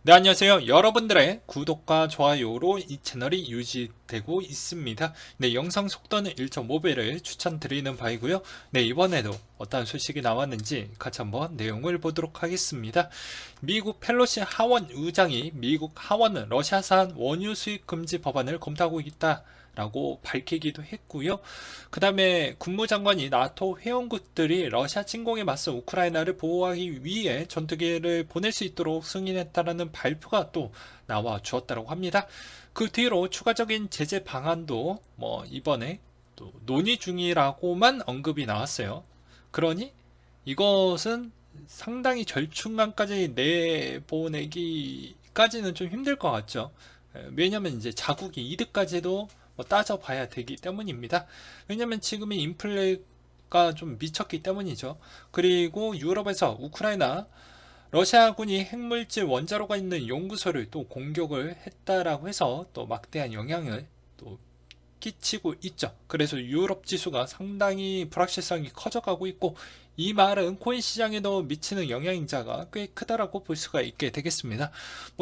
네, 안녕하세요. 여러분들의 구독과 좋아요로 이 채널이 유지되고 있습니다. 네, 영상 속도는 1.5배를 추천드리는 바이고요. 네, 이번에도 어떤 소식이 나왔는지 같이 한번 내용을 보도록 하겠습니다. 미국 펠로시 하원 의장이 미국 하원은 러시아산 원유 수입 금지 법안을 검토하고 있다 라고 밝히기도 했고요. 그 다음에 국무장관이 나토 회원국들이 러시아 침공에 맞서 우크라이나를 보호하기 위해 전투기를 보낼 수 있도록 승인했다라는 발표가 또 나와 주었다고 합니다. 그 뒤로 추가적인 제재 방안도 이번에 또 논의 중이라고만 언급이 나왔어요. 그러니 이것은 상당히 절충안까지 내보내기까지는 좀 힘들 것 같죠. 왜냐면 이제 자국이 이득까지도 따져봐야 되기 때문입니다. 왜냐면 지금의 인플레가 좀 미쳤기 때문이죠. 그리고 유럽에서 우크라이나 러시아군이 핵물질 원자로가 있는 연구소를 또 공격을 했다라고 해서 또 막대한 영향을 또 끼치고 있죠. 그래서 유럽 지수가 상당히 불확실성이 커져가고 있고, 이 말은 코인 시장에도 미치는 영향인자가 꽤 크다라고 볼 수가 있게 되겠습니다.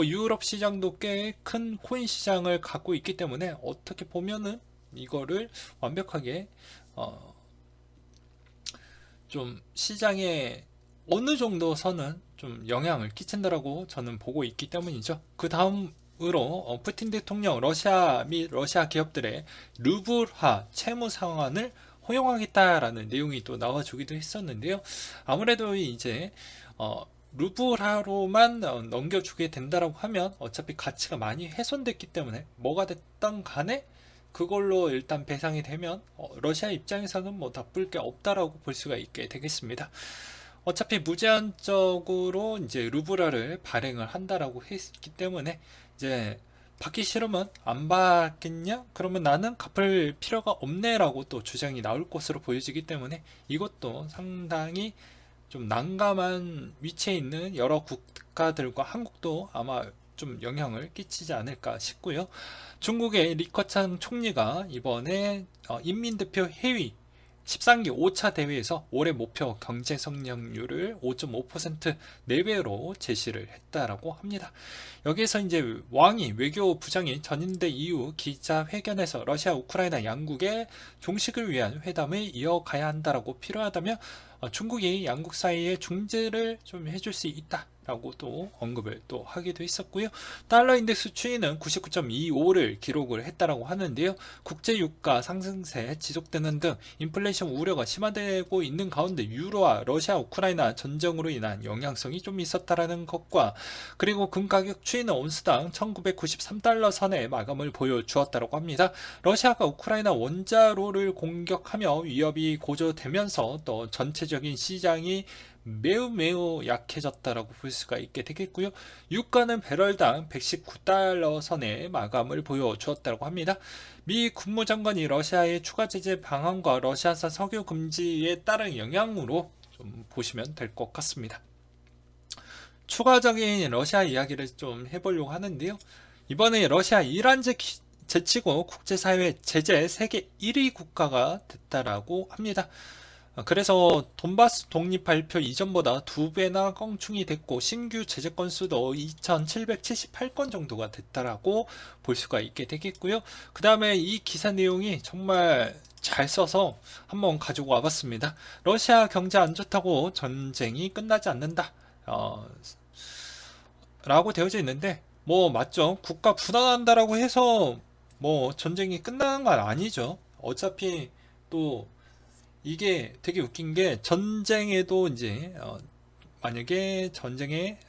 유럽 시장도 꽤 큰 코인 시장을 갖고 있기 때문에 어떻게 보면은 이거를 완벽하게 어, 좀 시장에 어느 정도 선은 좀 영향을 끼친다라고 저는 보고 있기 때문이죠. 그 다음으로 푸틴 대통령 러시아 및 러시아 기업들의 루블화 채무 상환을 허용하겠다라는 내용이 또 나와주기도 했었는데요. 아무래도 이제 루블화로만 넘겨주게 된다라고 하면 어차피 가치가 많이 훼손됐기 때문에 뭐가 됐던 간에 그걸로 일단 배상이 되면 러시아 입장에서는 뭐 나쁠 게 없다라고 볼 수가 있게 되겠습니다. 어차피 무제한적으로 이제 루브라를 발행을 한다라고 했기 때문에 이제 받기 싫으면 안 받겠냐? 그러면 나는 갚을 필요가 없네라고 또 주장이 나올 것으로 보여지기 때문에 이것도 상당히 좀 난감한 위치에 있는 여러 국가들과 한국도 아마 좀 영향을 끼치지 않을까 싶고요. 중국의 리커창 총리가 이번에 인민대표 회의 13기 5차 대회에서 올해 목표 경제 성장률을 5.5% 내외로 제시를 했다라고 합니다. 여기에서 이제 왕이 외교부장이 전인대 이후 기자회견에서 러시아, 우크라이나 양국의 종식을 위한 회담을 이어가야 한다라고 필요하다면 중국이 양국 사이에 중재를 좀 해줄 수 있다라고 또 언급을 또 하기도 했었고요. 달러 인덱스 추이는 99.25를 기록을 했다라고 하는데요. 국제 유가 상승세 지속되는 등 인플레이션 우려가 심화되고 있는 가운데 유로와 러시아 우크라이나 전쟁으로 인한 영향성이 좀 있었다라는 것과, 그리고 금 가격 추이는 온스당 1993달러 선에 마감을 보여주었다고 합니다. 러시아가 우크라이나 원자로를 공격하며 위협이 고조되면서 또 전체적인 시장이 매우 약해졌다라고 볼 수가 있게 되겠고요. 유가는 배럴당 119달러 선에 마감을 보여주었다고 합니다. 미 국무장관이 러시아의 추가 제재 방안과 러시아산 석유 금지에 따른 영향으로 좀 보시면 될 것 같습니다. 추가적인 러시아 이야기를 좀 해보려고 하는데요. 이번에 러시아 이란 제치고 국제사회 제재 세계 1위 국가가 됐다라고 합니다. 그래서 돈바스 독립 발표 이전보다 2배나 껑충이 됐고, 신규 제재 건수도 2,778건 정도가 됐다라고 볼 수가 있게 되겠고요. 그 다음에 이 기사 내용이 정말 잘 써서 한번 가지고 와봤습니다. 러시아 경제 안 좋다고 전쟁이 끝나지 않는다 라고 되어져 있는데, 맞죠. 국가 분화한다라고 해서 전쟁이 끝나는 건 아니죠. 어차피 또 이게 되게 웃긴 게, 전쟁에도 이제 만약에 전쟁에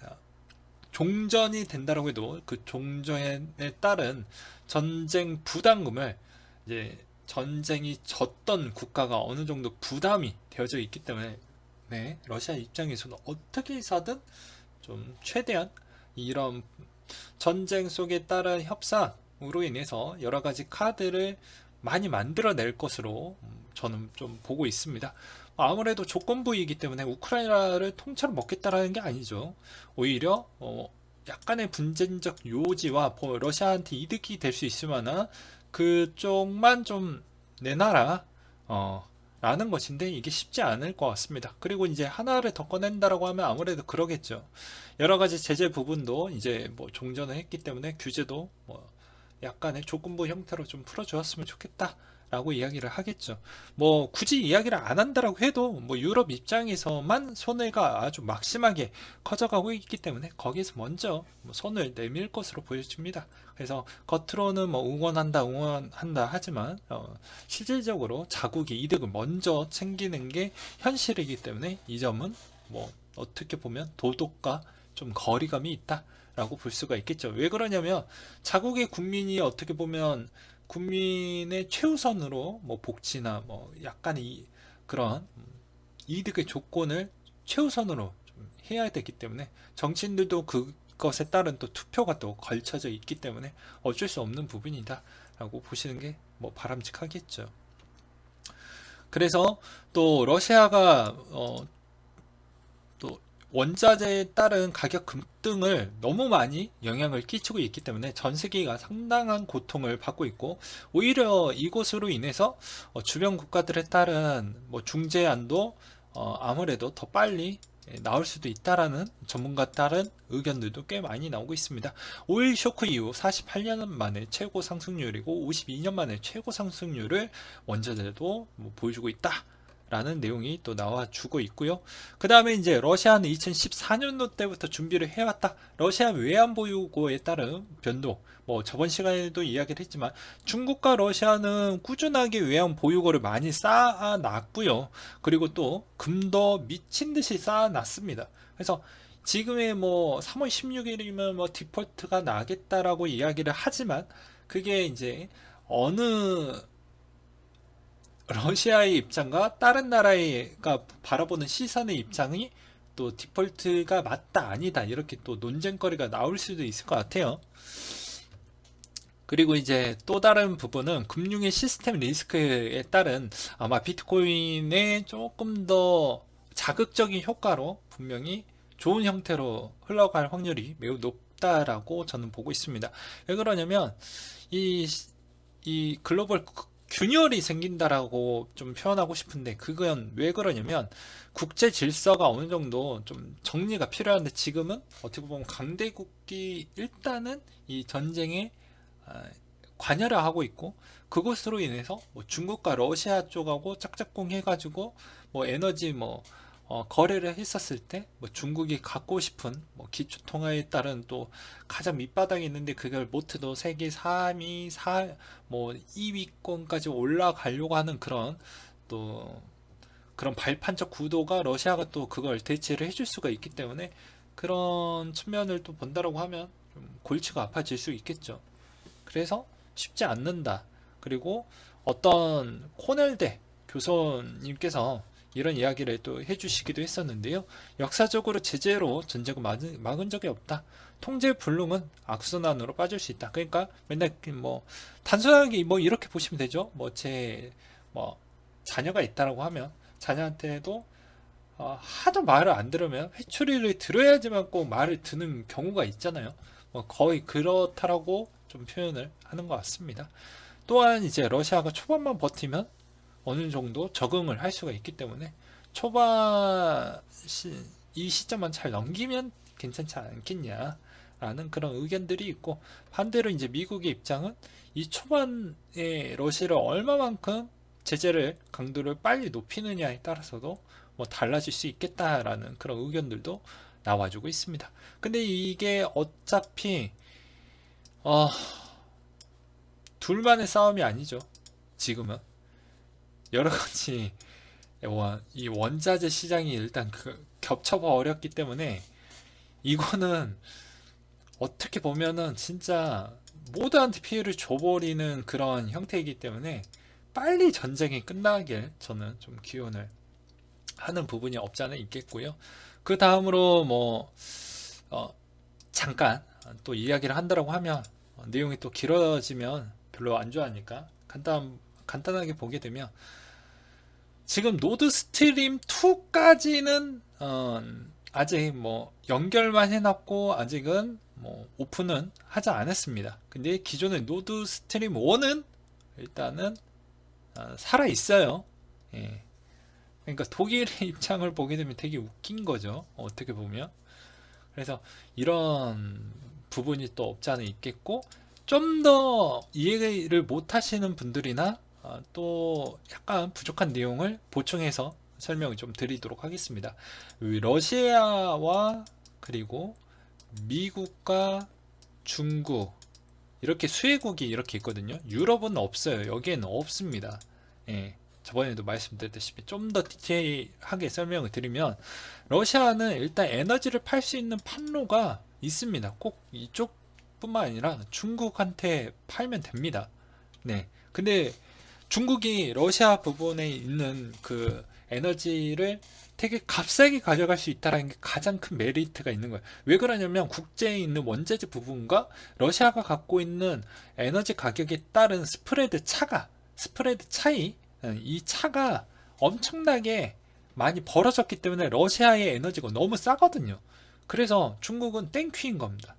종전이 된다라고 해도 그 종전에 따른 전쟁 부담금을 이제 전쟁이 졌던 국가가 어느 정도 부담이 되어져 있기 때문에, 네, 러시아 입장에서는 어떻게 해서든 좀 최대한 이런 전쟁 속에 따른 협상으로 인해서 여러 가지 카드를 많이 만들어낼 것으로 저는 좀 보고 있습니다. 아무래도 조건부이기 때문에 우크라이나를 통째로 먹겠다라는 게 아니죠. 오히려 약간의 분쟁적 요지와 러시아한테 이득이 될 수 있을 만한 그쪽만 좀 내놔라. 라는 것인데 이게 쉽지 않을 것 같습니다. 그리고 이제 하나를 더 꺼낸다라고 하면 아무래도 그러겠죠. 여러 가지 제재 부분도 이제 뭐 종전을 했기 때문에 규제도 뭐 약간의 조건부 형태로 좀 풀어주었으면 좋겠다. 라고 이야기를 하겠죠. 뭐 굳이 이야기를 안 한다라고 해도 뭐 유럽 입장에서만 손해가 아주 막심하게 커져가고 있기 때문에 거기서 먼저 뭐 손을 내밀 것으로 보여집니다. 그래서 겉으로는 뭐 응원한다 하지만 실질적으로 자국의 이득을 먼저 챙기는 게 현실이기 때문에 이 점은 뭐 어떻게 보면 도덕과 좀 거리감이 있다라고 볼 수가 있겠죠. 왜 그러냐면 자국의 국민이 어떻게 보면 국민의 최우선으로 뭐 복지나 뭐 약간 그런 이득의 조건을 최우선으로 좀 해야 되기 때문에 정치인들도 그것에 따른 또 투표가 또 걸쳐져 있기 때문에 어쩔 수 없는 부분이다 라고 보시는 게 뭐 바람직하겠죠. 그래서 또 러시아가 또 원자재에 따른 가격 급등을 너무 많이 영향을 끼치고 있기 때문에 전 세계가 상당한 고통을 받고 있고, 오히려 이것으로 인해서 주변 국가들에 따른 뭐 중재안도 아무래도 더 빨리 나올 수도 있다라는 전문가 따른 의견들도 꽤 많이 나오고 있습니다. 오일 쇼크 이후 48년 만에 최고 상승률이고 52년 만에 최고 상승률을 원자재도 뭐 보여주고 있다 라는 내용이 또 나와주고 있고요. 그 다음에 이제 러시아는 2014년도 때부터 준비를 해왔다. 러시아 외환 보유고에 따른 변동, 뭐 저번 시간에도 이야기를 했지만 중국과 러시아는 꾸준하게 외환 보유고를 많이 쌓아놨고요. 그리고 또 금도 미친 듯이 쌓아놨습니다. 그래서 지금의 뭐 3월 16일이면 뭐 디폴트가 나겠다라고 이야기를 하지만 그게 이제 어느 러시아의 입장과 다른 나라가 바라보는 시선의 입장이 또 디폴트가 맞다 아니다 이렇게 또 논쟁거리가 나올 수도 있을 것 같아요. 그리고 이제 또 다른 부분은 금융의 시스템 리스크에 따른 아마 비트코인의 조금 더 자극적인 효과로 분명히 좋은 형태로 흘러갈 확률이 매우 높다라고 저는 보고 있습니다. 왜 그러냐면 이 글로벌 균열이 생긴다라고 좀 표현하고 싶은데 그건 왜 그러냐면 국제 질서가 어느 정도 좀 정리가 필요한데 지금은 어떻게 보면 강대국이 일단은 이 전쟁에 관여를 하고 있고, 그것으로 인해서 뭐 중국과 러시아 쪽하고 짝짝꿍 해가지고 뭐 에너지 뭐 거래를 했었을 때 뭐 중국이 갖고 싶은 뭐 기초 통화에 따른 또 가장 밑바닥에 있는데 그걸 못해도 세계 3위, 4, 뭐 2위권까지 올라가려고 하는 그런 또 그런 발판적 구도가 러시아가 또 그걸 대체를 해줄 수가 있기 때문에 그런 측면을 또 본다라고 하면 좀 골치가 아파질 수 있겠죠. 그래서 쉽지 않는다. 그리고 어떤 코넬대 교수님께서 이런 이야기를 또 해주시기도 했었는데요. 역사적으로 제재로 전쟁을 막은 적이 없다. 통제 불능은 악순환으로 빠질 수 있다. 그러니까 맨날 뭐 단순하게 뭐 이렇게 보시면 되죠. 뭐 제 뭐 자녀가 있다라고 하면 자녀한테도 하도 말을 안 들으면 회초리를 들어야지만 꼭 말을 듣는 경우가 있잖아요. 뭐 거의 그렇다라고 좀 표현을 하는 것 같습니다. 또한 이제 러시아가 초반만 버티면 어느 정도 적응을 할 수가 있기 때문에 초반 이 시점만 잘 넘기면 괜찮지 않겠냐라는 그런 의견들이 있고, 반대로 이제 미국의 입장은 이 초반에 러시아를 얼마만큼 제재를 강도를 빨리 높이느냐에 따라서도 뭐 달라질 수 있겠다라는 그런 의견들도 나와주고 있습니다. 근데 이게 어차피 어, 둘만의 싸움이 아니죠. 지금은 여러 가지 이 원자재 시장이 일단 겹쳐버렸기 때문에 이거는 어떻게 보면은 진짜 모두한테 피해를 줘버리는 그런 형태이기 때문에 빨리 전쟁이 끝나길 저는 좀 기원을 하는 부분이 없지 않아 있겠고요. 그 다음으로 뭐 잠깐 또 이야기를 한다라고 하면 내용이 또 길어지면 별로 안 좋아하니까 간단하게 보게 되면 지금 노드 스트림 2까지는 아직 뭐 연결만 해놨고 아직은 뭐 오픈은 하지 않았습니다. 근데 기존의 노드 스트림 1은 일단은 살아 있어요. 예. 그러니까 독일의 입장을 보게 되면 되게 웃긴 거죠. 어떻게 보면. 그래서 이런 부분이 또 없지 않아 있겠고, 좀 더 이해를 못 하시는 분들이나 또 약간 부족한 내용을 보충해서 설명을 좀 드리도록 하겠습니다. 러시아와 그리고 미국과 중국, 이렇게 수혜국이 이렇게 있거든요. 유럽은 없어요. 여기에는 없습니다. 예, 저번에도 말씀드렸다시피 좀 더 디테일하게 설명을 드리면, 러시아는 일단 에너지를 팔 수 있는 판로가 있습니다. 꼭 이쪽뿐만 아니라 중국한테 팔면 됩니다. 네. 근데 중국이 러시아 부분에 있는 그 에너지를 되게 값싸게 가져갈 수 있다는 게 가장 큰 메리트가 있는 거예요. 왜 그러냐면 국제에 있는 원재재 부분과 러시아가 갖고 있는 에너지 가격에 따른 스프레드 차이, 이 차가 엄청나게 많이 벌어졌기 때문에 러시아의 에너지가 너무 싸거든요. 그래서 중국은 땡큐인 겁니다.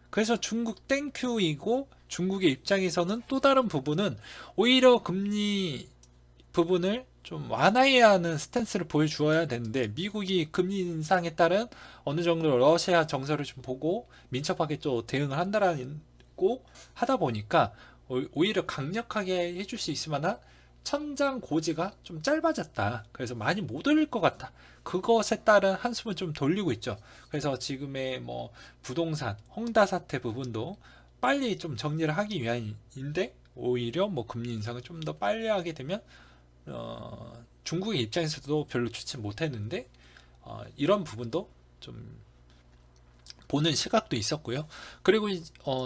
그래서 중국 땡큐이고, 중국의 입장에서는 또 다른 부분은 오히려 금리 부분을 좀 완화해야 하는 스탠스를 보여주어야 되는데, 미국이 금리 인상에 따른 어느 정도 러시아 정서를 좀 보고 민첩하게 또 대응을 한다라고 하다 보니까 오히려 강력하게 해줄 수 있을 만한 천장 고지가 좀 짧아졌다. 그래서 많이 못 올릴 것 같다. 그것에 따른 한숨을 좀 돌리고 있죠. 그래서 지금의 뭐 부동산, 헝다 사태 부분도 빨리 좀 정리를 하기 위함인데, 오히려 뭐 금리 인상을 좀 더 빨리 하게 되면 중국의 입장에서도 별로 좋지 못했는데, 이런 부분도 좀 보는 시각도 있었고요. 그리고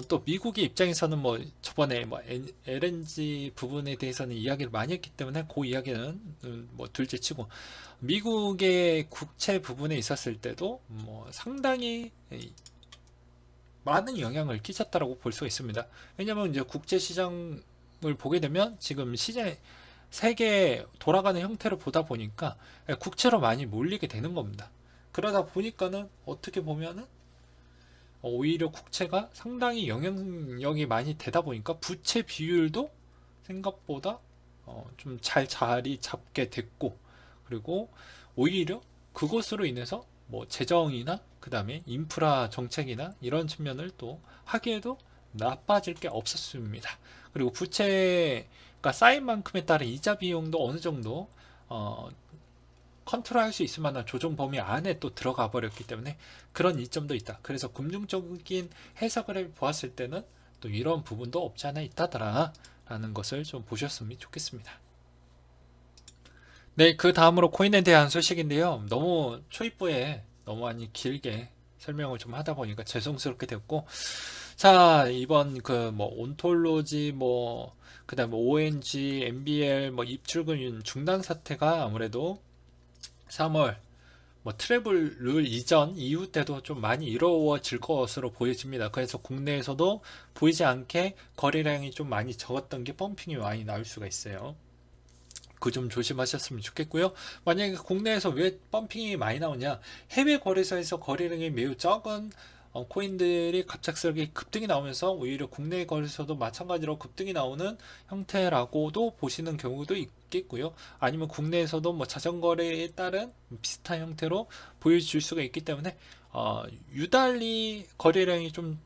또 미국의 입장에서는 뭐 저번에 뭐 LNG 부분에 대해서는 이야기를 많이 했기 때문에 그 이야기는 뭐 둘째치고, 미국의 국채 부분에 있었을 때도 뭐 상당히 많은 영향을 끼쳤다라고 볼 수가 있습니다. 왜냐하면 이제 국제 시장을 보게 되면 지금 시장 세계 돌아가는 형태를 보다 보니까 국채로 많이 몰리게 되는 겁니다. 그러다 보니까는 어떻게 보면은 오히려 국채가 상당히 영향력이 많이 되다 보니까 부채 비율도 생각보다 좀 잘 자리 잡게 됐고, 그리고 오히려 그것으로 인해서 뭐 재정이나 그 다음에 인프라 정책이나 이런 측면을 또 하기에도 나빠질 게 없었습니다. 그리고 부채가 쌓인 만큼에 따른 이자 비용도 어느 정도 컨트롤할 수 있을 만한 조정 범위 안에 또 들어가 버렸기 때문에 그런 이점도 있다. 그래서 금융적인 해석을 해 보았을 때는 또 이런 부분도 없지 않아 있다더라 라는 것을 좀 보셨으면 좋겠습니다. 네, 그 다음으로 코인에 대한 소식인데요. 너무 초입부에 너무 많이 길게 설명을 좀 하다 보니까 죄송스럽게 됐고, 자, 이번 그 뭐 온톨로지 뭐 그다음 ONG, MBL 뭐 입출금 중단 사태가 아무래도 3월 뭐 트래블 룰 이전 이후 때도 좀 많이 이루어질 것으로 보여집니다. 그래서 국내에서도 보이지 않게 거래량이 좀 많이 적었던 게 펌핑이 많이 나올 수가 있어요. 그 점 조심하셨으면 좋겠고요. 만약에 국내에서 왜 펌핑이 많이 나오냐, 해외 거래소에서 거래량이 매우 적은 코인들이 갑작스럽게 급등이 나오면서 오히려 국내 거래소도 마찬가지로 급등이 나오는 형태라고도 보시는 경우도 있겠고요. 아니면 국내에서도 뭐 자전거래에 따른 비슷한 형태로 보여줄 수가 있기 때문에 유달리 거래량이 좀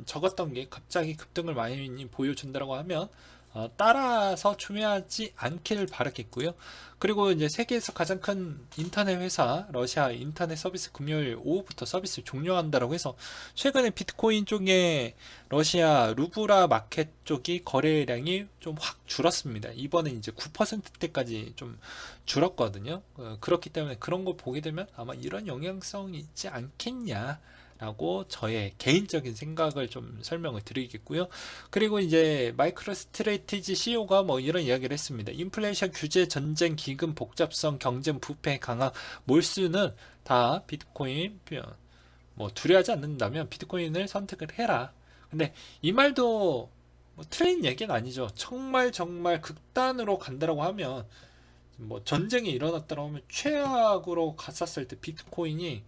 적었던 게 갑자기 급등을 많이 보여준다고 하면 따라서 추매하지 않기를 바라겠고요. 그리고 이제 세계에서 가장 큰 인터넷 회사 러시아 인터넷 서비스 금요일 오후부터 서비스 종료한다라고 해서 최근에 비트코인 쪽에 러시아 루브라 마켓 쪽이 거래량이 좀 확 줄었습니다. 이번에 이제 9%대까지 좀 줄었거든요. 그렇기 때문에 그런 거 보게 되면 아마 이런 영향성이 있지 않겠냐 라고 저의 개인적인 생각을 좀 설명을 드리겠고요. 그리고 이제 마이크로 스트레티지 CEO가 뭐 이런 이야기를 했습니다. 인플레이션 규제, 전쟁, 기금, 복잡성, 경쟁, 부패, 강화, 몰수는 다 비트코인 뭐 두려워하지 않는다면 비트코인을 선택을 해라. 근데 이 말도 뭐 틀린 얘기는 아니죠. 정말 극단으로 간다라고 하면 뭐 전쟁이 일어났다고 하면 최악으로 갔었을 때 비트코인이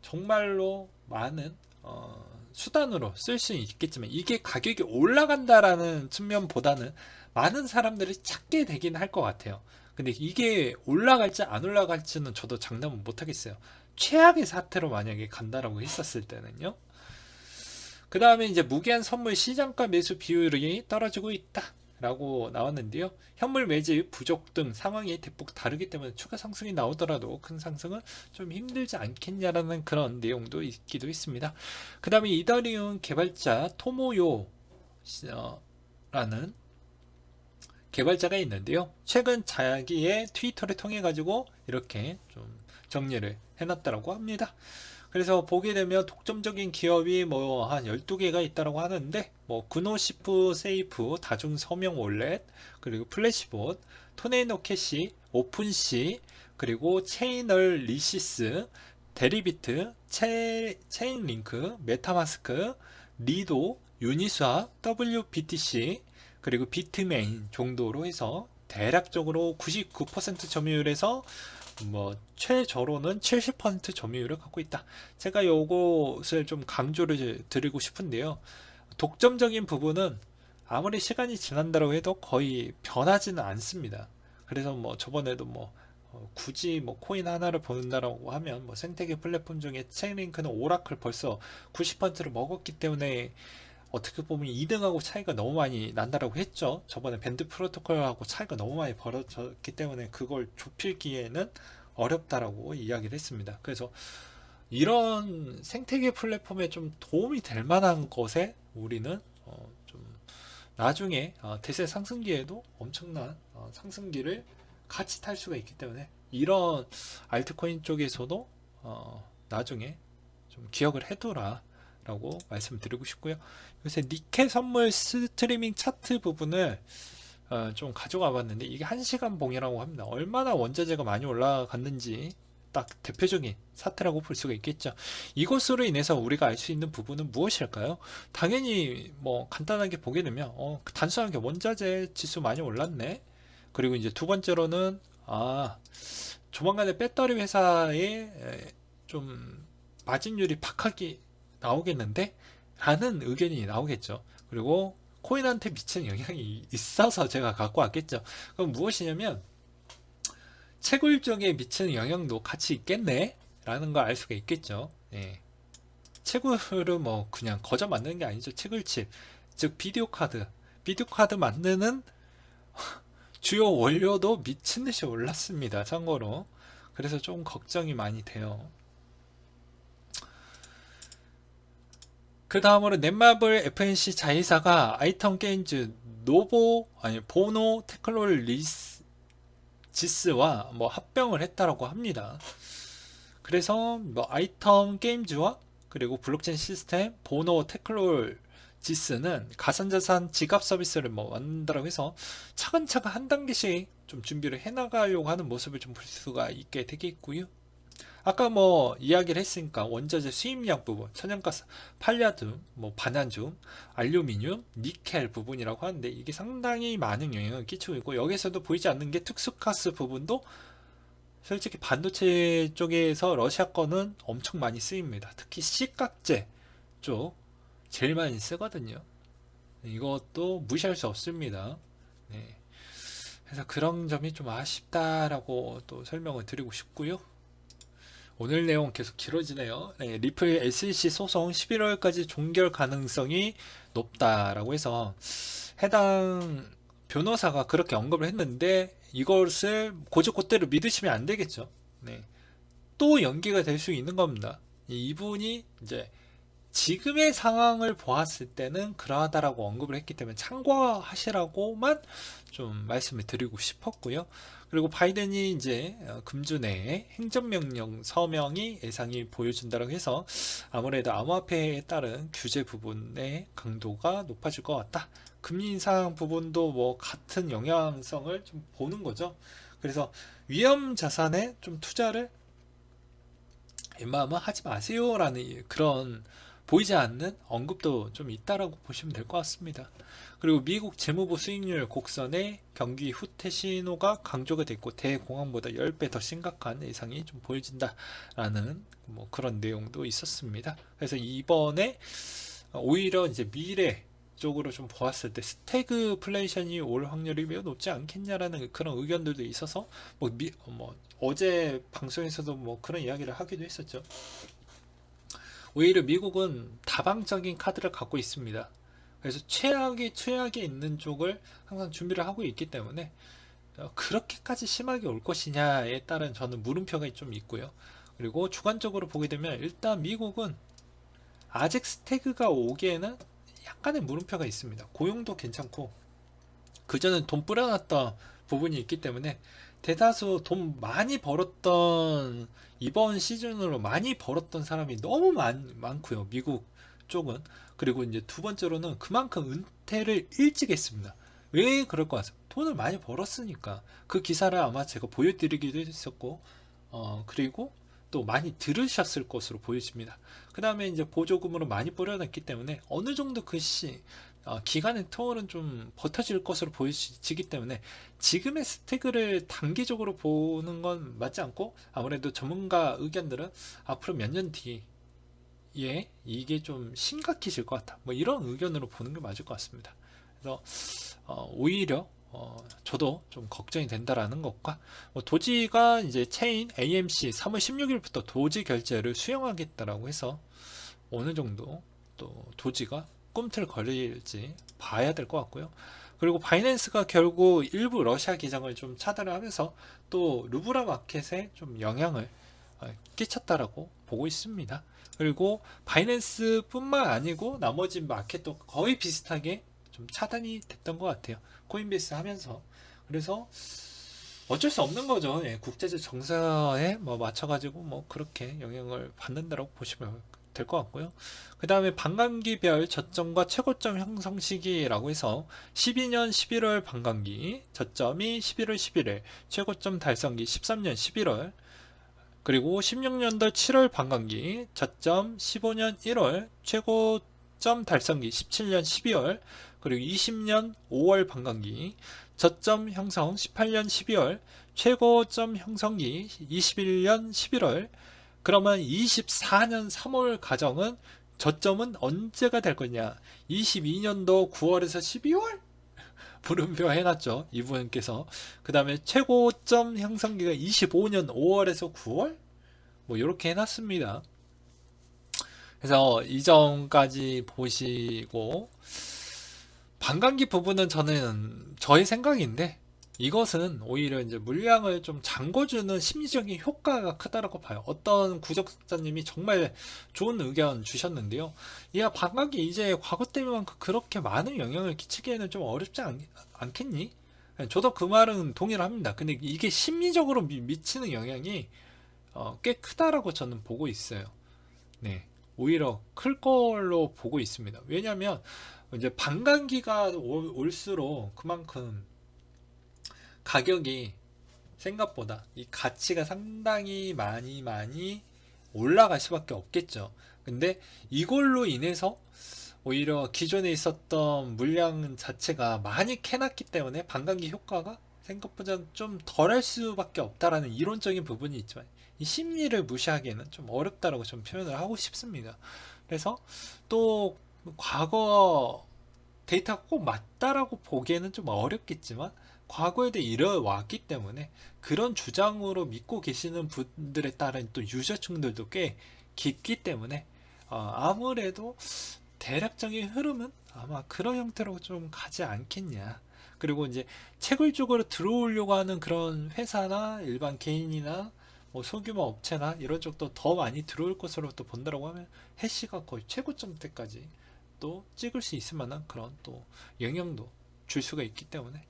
정말로 많은 수단으로 쓸 수 있겠지만, 이게 가격이 올라간다라는 측면보다는 많은 사람들이 찾게 되긴 할 것 같아요. 근데 이게 올라갈지 안 올라갈지는 저도 장담은 못 하겠어요. 최악의 사태로 만약에 간다라고 했었을 때는요. 그 다음에 이제 무기한 선물 시장가 매수 비율이 떨어지고 있다 라고 나왔는데요. 현물 매집 부족 등 상황이 대폭 다르기 때문에 추가 상승이 나오더라도 큰 상승은 좀 힘들지 않겠냐라는 그런 내용도 있기도 했습니다. 그 다음에 이더리움 개발자 토모요 라는 개발자가 있는데요. 최근 자기의 트위터를 통해 가지고 이렇게 좀 정리를 해놨다고 합니다. 그래서 보게 되면 독점적인 기업이 뭐 한 12개가 있다고 하는데 뭐 그노시프 세이프 다중 서명 월렛 그리고 플래시봇 토네이노 캐시 오픈시 그리고 체이널 리시스 데리비트 체인링크 메타마스크 리도 유니스와 WBTC 그리고 비트메인 정도로 해서 대략적으로 99% 점유율에서 뭐 최저로는 70% 점유율을 갖고 있다. 제가 요것을 좀 강조를 드리고 싶은데요. 독점적인 부분은 아무리 시간이 지난다고 해도 거의 변하지는 않습니다. 그래서 뭐 저번에도 뭐 굳이 뭐 코인 하나를 본다라고 하면 뭐 생태계 플랫폼 중에 체인링크는 오라클 벌써 90%를 먹었기 때문에 어떻게 보면 2등하고 차이가 너무 많이 난다라고 했죠. 저번에 밴드 프로토콜하고 차이가 너무 많이 벌어졌기 때문에 그걸 좁히기에는 어렵다라고 이야기를 했습니다. 그래서 이런 생태계 플랫폼에 좀 도움이 될 만한 것에 우리는 좀 나중에 대세 상승기에도 엄청난 상승기를 같이 탈 수가 있기 때문에 이런 알트코인 쪽에서도 나중에 좀 기억을 해둬라 라고 말씀드리고 싶고요. 요새 니케 선물 스트리밍 차트 부분을 좀 가져가 봤는데 이게 1시간 봉이라고 합니다. 얼마나 원자재가 많이 올라갔는지 딱 대표적인 사태라고 볼 수가 있겠죠. 이것으로 인해서 우리가 알 수 있는 부분은 무엇일까요? 당연히 뭐 간단하게 보게 되면 단순하게 원자재 지수 많이 올랐네. 그리고 이제 두 번째로는 조만간에 배터리 회사에 좀 마진율이 박하게 나오겠는데? 라는 의견이 나오겠죠. 그리고 코인한테 미치는 영향이 있어서 제가 갖고 왔겠죠. 그럼 무엇이냐면 채굴 쪽에 미치는 영향도 같이 있겠네? 라는 걸 알 수가 있겠죠. 예. 채굴은 뭐 그냥 거저 만드는 게 아니죠. 채굴칩. 즉 비디오 카드 만드는 주요 원료도 미친 듯이 올랐습니다. 참고로. 그래서 좀 걱정이 많이 돼요. 그 다음으로 넷마블 FNC 자회사가 아이텀 게임즈 보노 테크놀리지스와 뭐 합병을 했다라고 합니다. 그래서 뭐 아이텀 게임즈와 그리고 블록체인 시스템 보노 테크놀지스는 가상자산 지갑 서비스를 뭐 만든다고 해서 차근차근 한 단계씩 좀 준비를 해나가려고 하는 모습을 좀 볼 수가 있게 되겠고요. 아까 뭐 이야기를 했으니까 원자재 수입량 부분, 천연가스, 팔라듐, 뭐 반환중, 알루미늄, 니켈 부분이라고 하는데 이게 상당히 많은 영향을 끼치고 있고 여기서도 보이지 않는 게 특수가스 부분도 솔직히 반도체 쪽에서 러시아 거는 엄청 많이 쓰입니다. 특히 C각재 쪽 제일 많이 쓰거든요. 이것도 무시할 수 없습니다. 네. 그래서 그런 점이 좀 아쉽다라고 또 설명을 드리고 싶고요. 오늘 내용 계속 길어지네요. 네, 리플 SEC 소송 11월까지 종결 가능성이 높다라고 해서 해당 변호사가 그렇게 언급을 했는데 이것을 고지고대로 믿으시면 안 되겠죠. 네. 또 연기가 될 수 있는 겁니다. 이분이 이제 지금의 상황을 보았을 때는 그러하다라고 언급을 했기 때문에 참고하시라고만 좀 말씀을 드리고 싶었고요. 그리고 바이든이 이제 금주 내에 행정명령 서명이 예상이 보여준다고 해서 아무래도 암호화폐에 따른 규제 부분의 강도가 높아질 것 같다. 금리 인상 부분도 뭐 같은 영향성을 좀 보는 거죠. 그래서 위험 자산에 좀 투자를 웬만하면 하지 마세요라는 그런 보이지 않는 언급도 좀 있다라고 보시면 될 것 같습니다. 그리고 미국 재무부 수익률 곡선의 경기 후퇴 신호가 강조가 됐고 대공황보다 10배 더 심각한 예상이 좀 보여진다라는 뭐 그런 내용도 있었습니다. 그래서 이번에 오히려 이제 미래 쪽으로 좀 보았을 때 스태그플레이션이 올 확률이 매우 높지 않겠냐라는 그런 의견들도 있어서 뭐 어제 방송에서도 뭐 그런 이야기를 하기도 했었죠. 오히려 미국은 다방적인 카드를 갖고 있습니다. 그래서 최악에 있는 쪽을 항상 준비를 하고 있기 때문에 그렇게까지 심하게 올 것이냐에 따른 저는 물음표가 좀 있고요. 그리고 주관적으로 보게 되면 일단 미국은 아직 스태그가 오기에는 약간의 물음표가 있습니다. 고용도 괜찮고 그전엔 돈 뿌려놨던 부분이 있기 때문에 대다수 돈 많이 벌었던 이번 시즌으로 많이 벌었던 사람이 너무 많고요. 미국 쪽은. 그리고 이제 두 번째로는 그만큼 은퇴를 일찍 했습니다. 왜 그럴 것 같습니다. 돈을 많이 벌었으니까. 그 기사를 아마 제가 보여드리기도 했었고, 그리고 또 많이 들으셨을 것으로 보여집니다. 그 다음에 이제 보조금으로 많이 뿌려놨기 때문에 어느 정도 기간의 터울은 좀 버텨질 것으로 보여지기 때문에 지금의 스태그를 단기적으로 보는 건 맞지 않고 아무래도 전문가 의견들은 앞으로 몇 년 뒤에 이게 좀 심각해질 것 같다. 뭐 이런 의견으로 보는 게 맞을 것 같습니다. 그래서 오히려 저도 좀 걱정이 된다라는 것과 도지가 이제 체인 AMC 3월 16일부터 도지 결제를 수용하겠다라고 해서 어느 정도 또 도지가 꿈틀거릴지 봐야 될 것 같고요. 그리고 바이낸스가 결국 일부 러시아 기장을 좀 차단을 하면서 또 루브라 마켓에 좀 영향을 끼쳤다라고 보고 있습니다. 그리고 바이낸스뿐만 아니고 나머지 마켓도 거의 비슷하게 좀 차단이 됐던 것 같아요. 코인베이스 하면서. 그래서 어쩔 수 없는 거죠. 예, 국제적 정세에 뭐 맞춰가지고 뭐 그렇게 영향을 받는다라고 보시면 될 것 같고요. 그 다음에 반감기별 저점과 최고점 형성 시기라고 해서 12년 11월 반감기 저점이 11월 11일, 최고점 달성기 13년 11월, 그리고 16년도 7월 반감기 저점 15년 1월, 최고점 달성기 17년 12월, 그리고 20년 5월 반감기 저점 형성 18년 12월, 최고점 형성기 21년 11월. 그러면 24년 3월 가정은 저점은 언제가 될 거냐? 22년도 9월에서 12월? 물음표 해놨죠. 이분께서. 그 다음에 최고점 형성기가 25년 5월에서 9월? 뭐 이렇게 해놨습니다. 그래서 이 점까지 보시고 반감기 부분은 저는 저의 생각인데 이것은 오히려 이제 물량을 좀 잠궈주는 심리적인 효과가 크다라고 봐요. 어떤 구독자님이 정말 좋은 의견 주셨는데요. 야, 반감기 이제 과거 때만큼 그렇게 많은 영향을 끼치기에는 좀 어렵지 않겠니? 저도 그 말은 동의를 합니다. 근데 이게 심리적으로 미치는 영향이 꽤 크다라고 저는 보고 있어요. 네. 오히려 클 걸로 보고 있습니다. 왜냐하면 이제 반감기가 올수록 그만큼 가격이 생각보다 이 가치가 상당히 많이 올라갈 수밖에 없겠죠. 근데 이걸로 인해서 오히려 기존에 있었던 물량 자체가 많이 캐놨기 때문에 반감기 효과가 생각보다 좀 덜할 수밖에 없다라는 이론적인 부분이 있지만 이 심리를 무시하기에는 좀 어렵다라고 좀 표현을 하고 싶습니다. 그래서 또 과거 데이터가 꼭 맞다라고 보기에는 좀 어렵겠지만 과거에도 이뤄왔기 때문에 그런 주장으로 믿고 계시는 분들에 따른 또 유저층들도 꽤 깊기 때문에 아무래도 대략적인 흐름은 아마 그런 형태로 좀 가지 않겠냐. 그리고 이제 채굴 쪽으로 들어오려고 하는 그런 회사나 일반 개인이나 뭐 소규모 업체나 이런 쪽도 더 많이 들어올 것으로 또 본다라고 하면 해시가 거의 최고점 때까지 또 찍을 수 있을 만한 그런 또 영향도 줄 수가 있기 때문에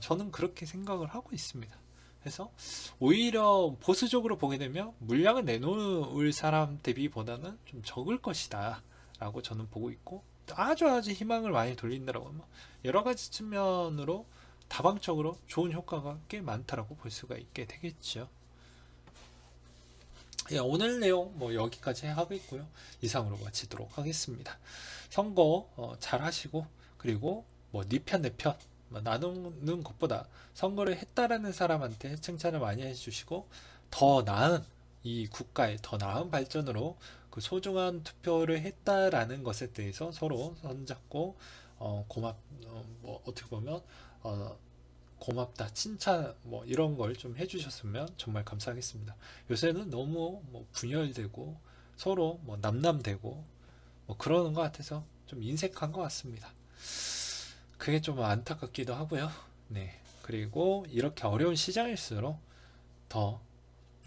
저는 그렇게 생각을 하고 있습니다. 그래서 오히려 보수적으로 보게 되면 물량을 내놓을 사람 대비보다는 좀 적을 것이다 라고 저는 보고 있고 아주 희망을 많이 돌린다라고 하면 여러 가지 측면으로 다방적으로 좋은 효과가 꽤 많다라고 볼 수가 있게 되겠죠. 예, 오늘 내용 뭐 여기까지 하고 있고요. 이상으로 마치도록 하겠습니다. 선거 잘 하시고 그리고 뭐 네 편 내 편 나누는 것보다 선거를 했다라는 사람한테 칭찬을 많이 해주시고 더 나은 이 국가의 더 나은 발전으로 그 소중한 투표를 했다라는 것에 대해서 서로 손잡고 뭐 어떻게 보면 어, 고맙다, 칭찬 뭐 이런 걸 좀 해주셨으면 정말 감사하겠습니다. 요새는 너무 뭐 분열되고 서로 뭐 남남되고 뭐 그러는 것 같아서 좀 인색한 것 같습니다. 그게 좀 안타깝기도 하고요. 네. 그리고 이렇게 어려운 시장일수록 더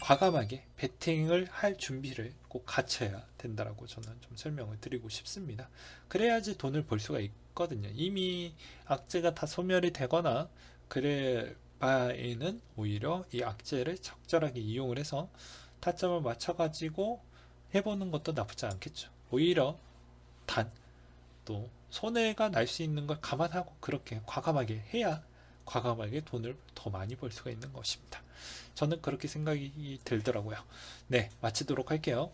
과감하게 베팅을 할 준비를 꼭 갖춰야 된다라고 저는 좀 설명을 드리고 싶습니다. 그래야지 돈을 벌 수가 있거든요. 이미 악재가 다 소멸이 되거나 그럴 바에는 오히려 이 악재를 적절하게 이용을 해서 타점을 맞춰가지고 해보는 것도 나쁘지 않겠죠. 오히려 단 또 손해가 날 수 있는 걸 감안하고 그렇게 과감하게 해야 과감하게 돈을 더 많이 벌 수가 있는 것입니다. 저는 그렇게 생각이 들더라고요. 네, 마치도록 할게요.